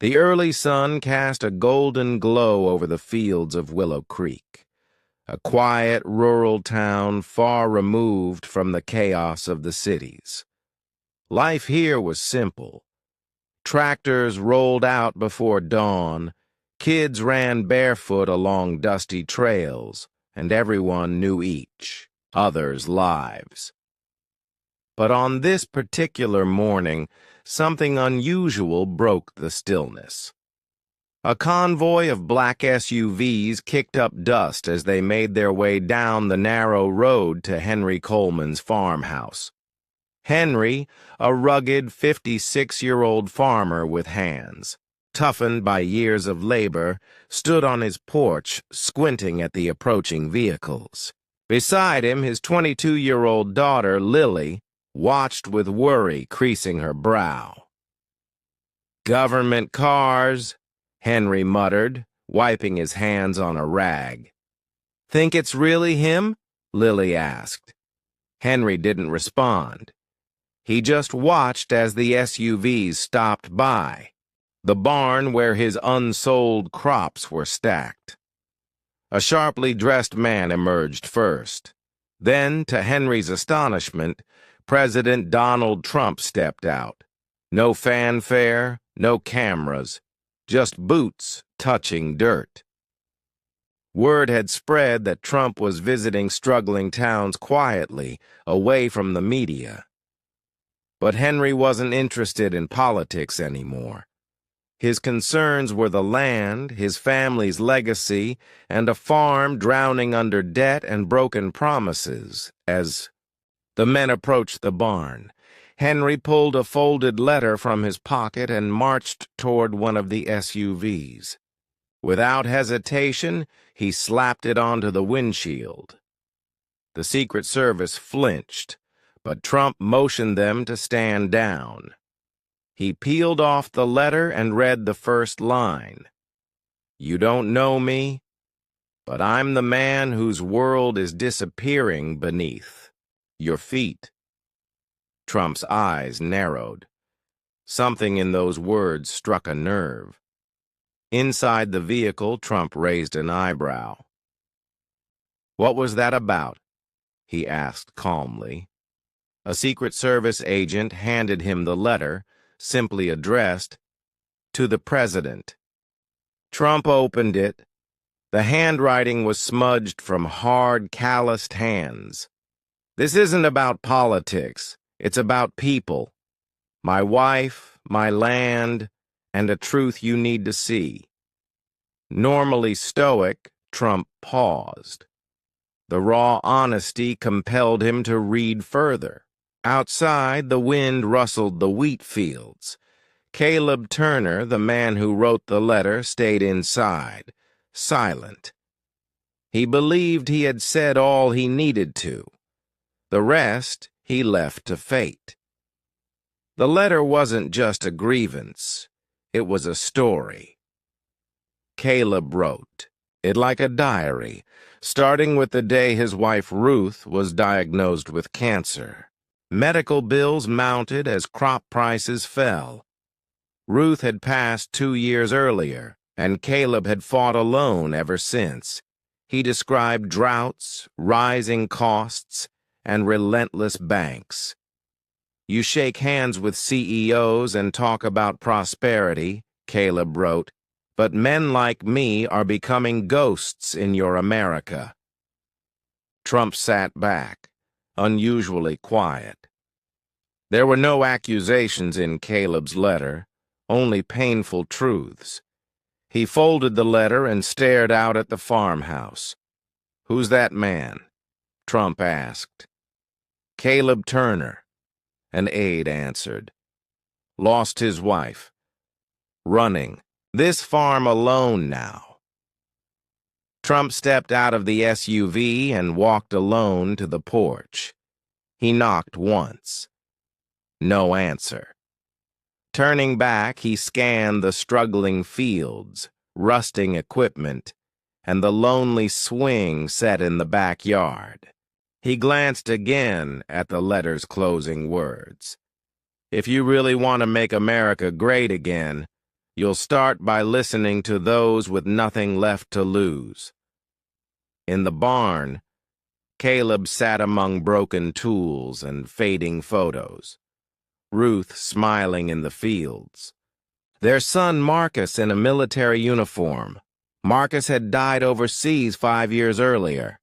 The early sun cast a golden glow over the fields of Willow Creek, a quiet rural town far removed from the chaos of the cities. Life here was simple. Tractors rolled out before dawn, kids ran barefoot along dusty trails, and everyone knew each other's lives. But on this particular morning, something unusual broke the stillness. A convoy of black SUVs kicked up dust as they made their way down the narrow road to Henry Coleman's farmhouse. Henry, a rugged 56-year-old farmer with hands, toughened by years of labor, stood on his porch, squinting at the approaching vehicles. Beside him, his 22-year-old daughter, Lily, watched with worry creasing her brow. "Government cars," Henry muttered, wiping his hands on a rag. "Think it's really him?" Lily asked. Henry didn't respond. He just watched as the SUVs stopped by, the barn where his unsold crops were stacked. A sharply dressed man emerged first. Then, to Henry's astonishment, President Donald Trump stepped out. No fanfare, no cameras, just boots touching dirt. Word had spread that Trump was visiting struggling towns quietly, away from the media. But Henry wasn't interested in politics anymore. His concerns were the land, his family's legacy, and a farm drowning under debt and broken promises. As the men approached the barn, Henry pulled a folded letter from his pocket and marched toward one of the SUVs. Without hesitation, he slapped it onto the windshield. The Secret Service flinched, but Trump motioned them to stand down. He peeled off the letter and read the first line. "You don't know me, but I'm the man whose world is disappearing beneath your feet." Trump's eyes narrowed. Something in those words struck a nerve. Inside the vehicle, Trump raised an eyebrow. "What was that about?" he asked calmly. A Secret Service agent handed him the letter, simply addressed, "To the President." Trump opened it. The handwriting was smudged from hard, calloused hands. "This isn't about politics. It's about people. My wife, my land, and a truth you need to see." Normally stoic, Trump paused. The raw honesty compelled him to read further. Outside, the wind rustled the wheat fields. Caleb Turner, the man who wrote the letter, stayed inside, silent. He believed he had said all he needed to. The rest he left to fate. The letter wasn't just a grievance. It was a story. Caleb wrote it like a diary, starting with the day his wife Ruth was diagnosed with cancer. Medical bills mounted as crop prices fell. Ruth had passed 2 years earlier, and Caleb had fought alone ever since. He described droughts, rising costs, and relentless banks. "You shake hands with CEOs and talk about prosperity," Caleb wrote, "but men like me are becoming ghosts in your America." Trump sat back, unusually quiet. There were no accusations in Caleb's letter, only painful truths. He folded the letter and stared out at the farmhouse. "Who's that man?" Trump asked. "Caleb Turner," an aide answered. "Lost his wife. Running this farm alone now." Trump stepped out of the SUV and walked alone to the porch. He knocked once. No answer. Turning back, he scanned the struggling fields, rusting equipment, and the lonely swing set in the backyard. He glanced again at the letter's closing words. "If you really want to make America great again, You'll start by listening to those with nothing left to lose. In the barn, Caleb sat among broken tools and fading photos. Ruth smiling in the fields. Their son Marcus in a military uniform. Marcus had died overseas 5 years earlier.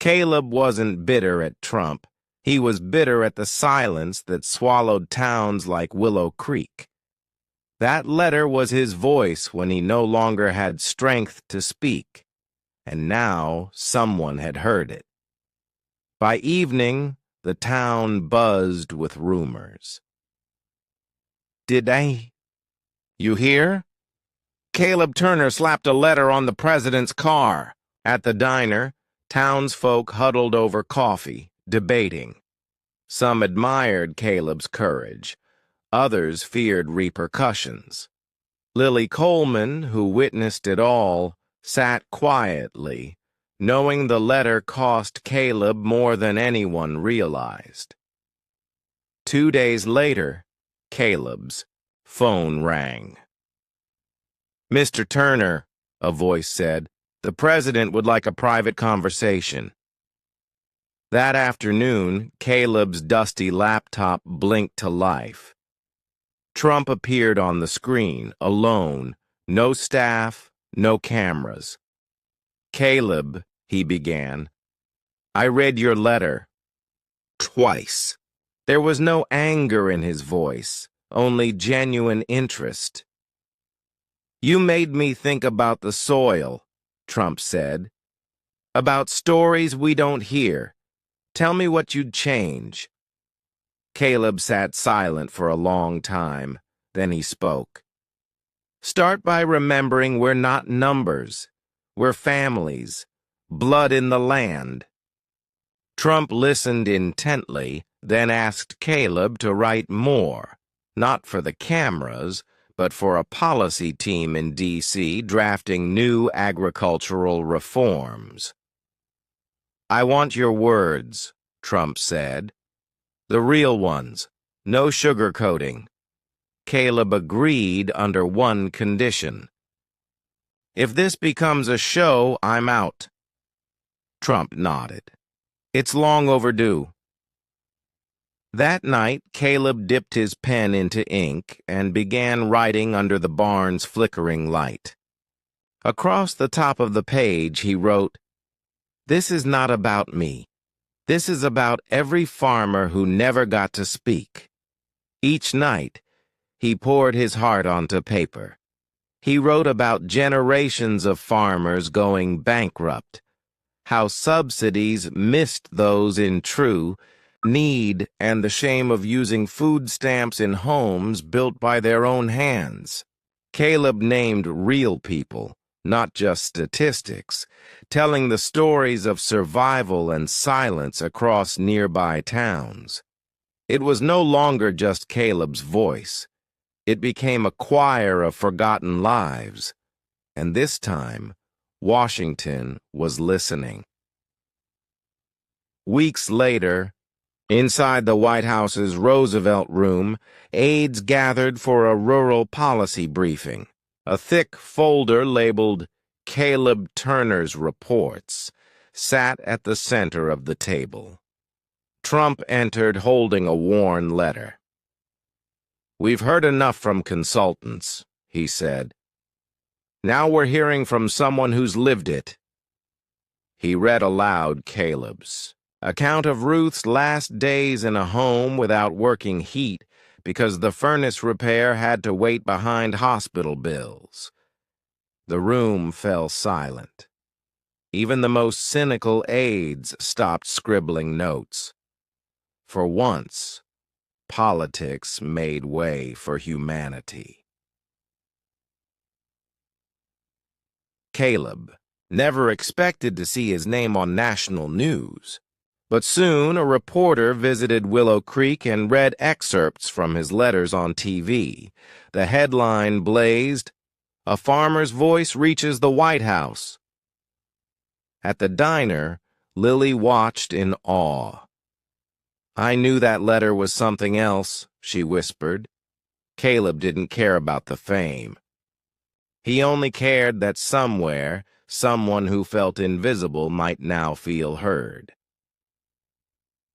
Caleb wasn't bitter at Trump. He was bitter at the silence that swallowed towns like Willow Creek. That letter was his voice when he no longer had strength to speak, and now someone had heard it. By evening, the town buzzed with rumors. You hear? Caleb Turner slapped a letter on the president's car. At the diner, townsfolk huddled over coffee, debating. Some admired Caleb's courage. Others feared repercussions. Lily Coleman, who witnessed it all, sat quietly, knowing the letter cost Caleb more than anyone realized. 2 days later, Caleb's phone rang. "Mr. Turner," a voice said, "the president would like a private conversation." That afternoon, Caleb's dusty laptop blinked to life. Trump appeared on the screen, alone, no staff, no cameras. "Caleb," he began, "I read your letter. Twice." There was no anger in his voice, only genuine interest. "You made me think about the soil," Trump said. "About stories we don't hear. Tell me what you'd change." Caleb sat silent for a long time. Then he spoke. "Start by remembering we're not numbers. We're families, blood in the land." Trump listened intently, then asked Caleb to write more, not for the cameras, but for a policy team in D.C. drafting new agricultural reforms. "I want your words," Trump said. "The real ones, no sugarcoating." Caleb agreed under one condition. "If this becomes a show, I'm out." Trump nodded. "It's long overdue." That night, Caleb dipped his pen into ink and began writing under the barn's flickering light. Across the top of the page, he wrote, "This is not about me. This is about every farmer who never got to speak." Each night, he poured his heart onto paper. He wrote about generations of farmers going bankrupt, how subsidies missed those in true need, and the shame of using food stamps in homes built by their own hands. Caleb named real people, not just statistics, telling the stories of survival and silence across nearby towns. It was no longer just Caleb's voice. It became a choir of forgotten lives. And this time, Washington was listening. Weeks later, inside the White House's Roosevelt Room, aides gathered for a rural policy briefing. A thick folder labeled Caleb Turner's Reports sat at the center of the table. Trump entered holding a worn letter. "We've heard enough from consultants," he said. "Now we're hearing from someone who's lived it." He read aloud Caleb's account of Ruth's last days in a home without working heat because the furnace repair had to wait behind hospital bills. The room fell silent. Even the most cynical aides stopped scribbling notes. For once, politics made way for humanity. Caleb never expected to see his name on national news. But soon a reporter visited Willow Creek and read excerpts from his letters on TV. The headline blazed, "A farmer's voice reaches the White House." At the diner, Lily watched in awe. "I knew that letter was something else," she whispered. Caleb didn't care about the fame. He only cared that somewhere, someone who felt invisible might now feel heard.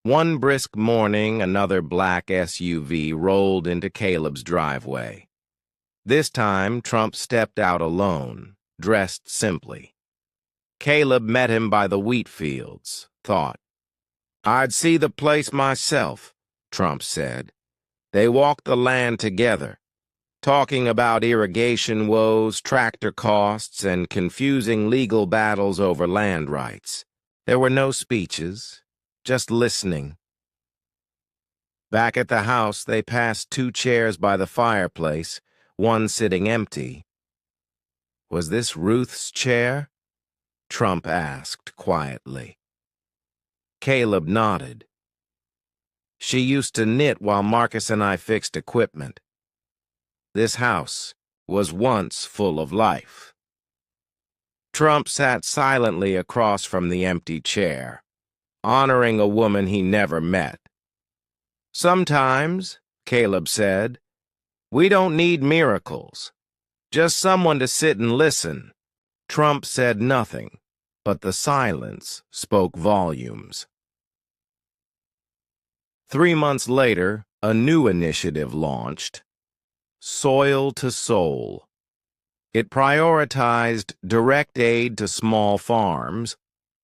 One brisk morning, another black SUV rolled into Caleb's driveway. This time, Trump stepped out alone, dressed simply. Caleb met him by the wheat fields, thought. "I'd see the place myself," Trump said. They walked the land together, talking about irrigation woes, tractor costs, and confusing legal battles over land rights. There were no speeches, just listening. Back at the house, they passed 2 chairs by the fireplace, one sitting empty. "Was this Ruth's chair?" Trump asked quietly. Caleb nodded. "She used to knit while Marcus and I fixed equipment. This house was once full of life." Trump sat silently across from the empty chair, honoring a woman he never met. "Sometimes," Caleb said, "we don't need miracles. Just someone to sit and listen." Trump said nothing, but the silence spoke volumes. 3 months later, a new initiative launched, Soil to Soul. It prioritized direct aid to small farms,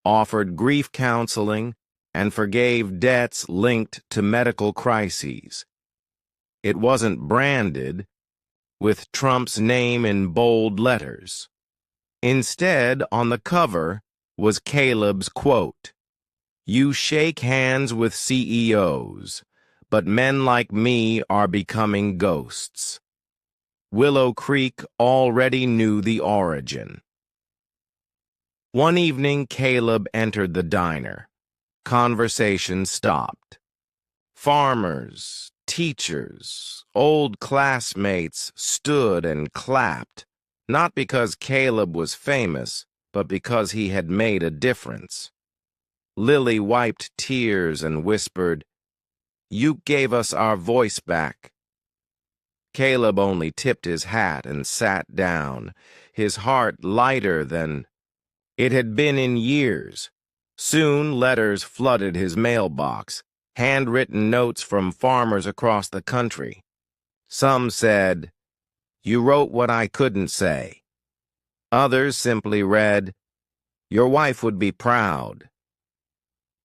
offered grief counseling, and forgave debts linked to medical crises. It wasn't branded with Trump's name in bold letters. Instead, on the cover was Caleb's quote, "You shake hands with CEOs, but men like me are becoming ghosts." Willow Creek already knew the origin. One evening, Caleb entered the diner. Conversation stopped. Farmers, teachers, old classmates stood and clapped, not because Caleb was famous, but because he had made a difference. Lily wiped tears and whispered, "You gave us our voice back." Caleb only tipped his hat and sat down, his heart lighter than it had been in years. Soon letters flooded his mailbox, handwritten notes from farmers across the country. Some said, "You wrote what I couldn't say." Others simply read, "Your wife would be proud."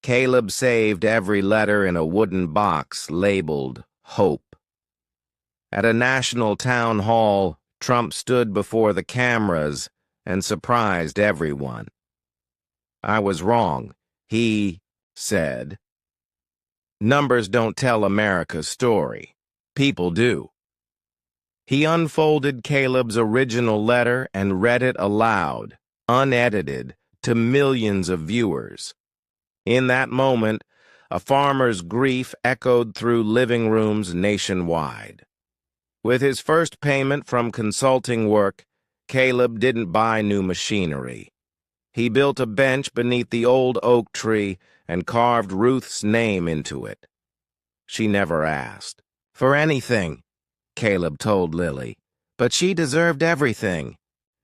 Caleb saved every letter in a wooden box labeled Hope. At a national town hall, Trump stood before the cameras and surprised everyone. "I was wrong," he said. "Numbers don't tell America's story. People do." He unfolded Caleb's original letter and read it aloud, unedited, to millions of viewers. In that moment, a farmer's grief echoed through living rooms nationwide. With his first payment from consulting work, Caleb didn't buy new machinery. He built a bench beneath the old oak tree and carved Ruth's name into it. She never asked for anything, Caleb told Lily, but she deserved everything.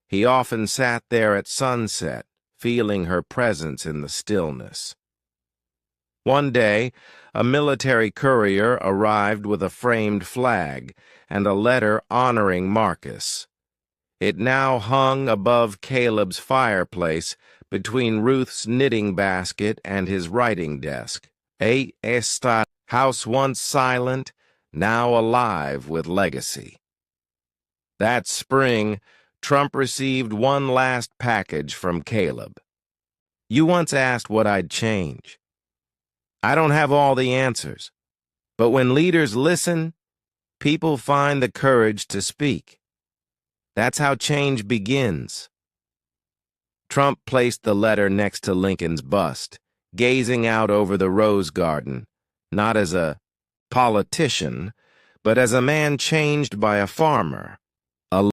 He often sat there at sunset, feeling her presence in the stillness. One day, a military courier arrived with a framed flag and a letter honoring Marcus. It now hung above Caleb's fireplace between Ruth's knitting basket and his writing desk. Esta house once silent, now alive with legacy. That spring, Trump received one last package from Caleb. "You once asked what I'd change. I don't have all the answers, but when leaders listen, people find the courage to speak. That's how change begins." Trump placed the letter next to Lincoln's bust, gazing out over the Rose Garden, not as a politician, but as a man changed by a farmer.